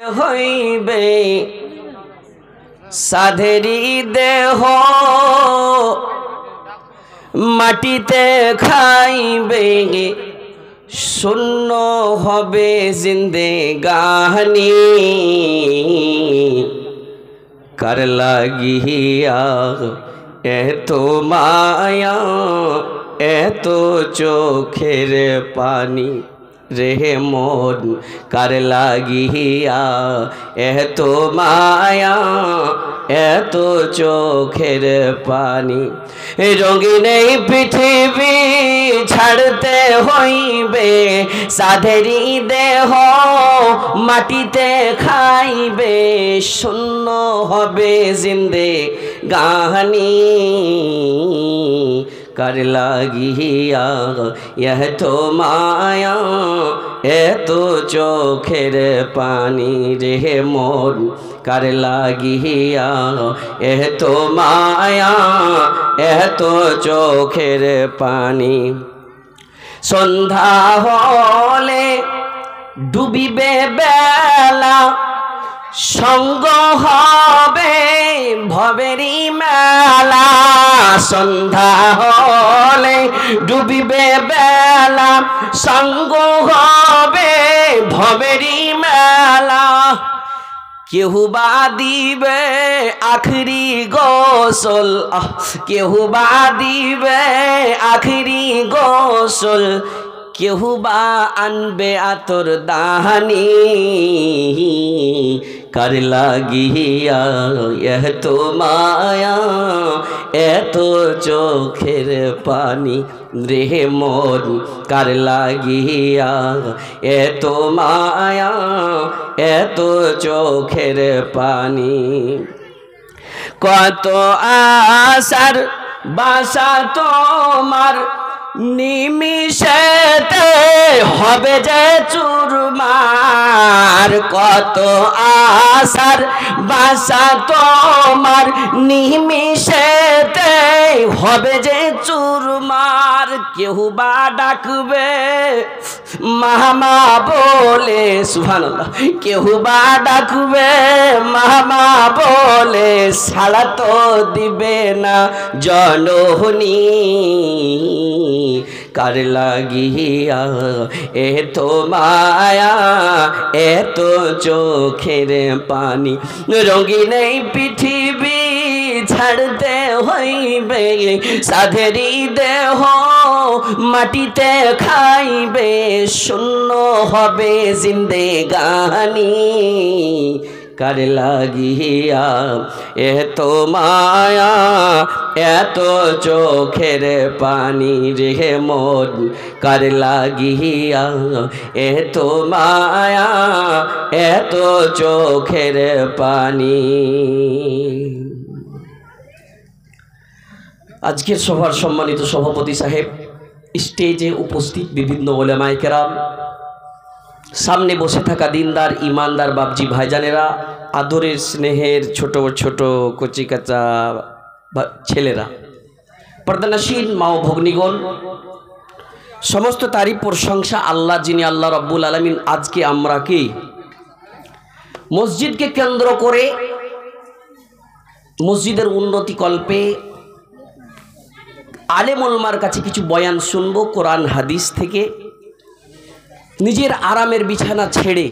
হইবে সাধেরি দেহ মাটিতে খাইবে শূন্য হবে জিন্দেগানি কার লাগিয়া এত মায়া এত চোখের পানি রে মন কার লাগিয়া এত মায়া এত চোখের পানি রঙিন এই পৃথিবী ছাড়তে হইবে সাধেরি দেহ মাটিতে খাইবে শূন্য হবে জিন্দেগানি কার লাগিয়া এত মায়া এত চোখের পানি রে মন কার লাগিয়া এত মায়া এত চোখের পানি সন্ধ্যা হলে ডুবিবে বেলা সঙ্গ হবে ভবেরি মেলা সন্ধ্যা হলে ডুবিবে বেলা সঙ্গ হবে ভবেরি মেলা কেহু বা দিবে আখরি গোসল কেহু বা দিবে আখরি গোসল কেহু বা আনবে আতর দাহানি কার লাগিয়া এত মায়া এত চোখের পানি রে মন কার লাগিয়া এত মায়া এত চোখের পানি কত আশার বাসা তোমার নিমিষেতে হবে যে চুরমার কত আশার বাসা তোমার নিমিষেতে হবে যে চুরমার কেহু বা ডাকবে মামা বলে সুবহানাল্লাহ কেহু বা ডাকবে মামা বলে সাড়া তো দিবে না জননী কার লাগিয়া এত মায়া এত চোখের পানি রঙিন এই পৃথিবী ছাড়তে হইবে সাধেরি দেহ মাটিতে খাইবে শূন্য হবে জিন্দেগানি কার লাগিয়া এত মায়া এত চোখের পানি রে মন কার লাগিয়া এত মায়া এত চোখের পানি। আজকের সভার সম্মানিত সভাপতি সাহেব, স্টেজে উপস্থিত বিভিন্ন ওলামায়ে কেরাম, সামনে বসে থাকা দিনদার ইমানদার বাপজি ভাইজানেরা, আদরের স্নেহের ছোট ছোট কচিকাচা ছেলেরা, পর্দানশীল মা ও ভগ্নীগণ, সমস্ত তারিফ প্রশংসা আল্লাহ, যিনি আল্লাহ রব্বুল আলামিন আজকে আমরা কি মসজিদকে কেন্দ্র করে মসজিদের উন্নতি কল্পে আলেম ওলামার কাছে কিছু বয়ান শুনবো কোরআন হাদিস থেকে, নিজের আরামের বিছানা ছেড়ে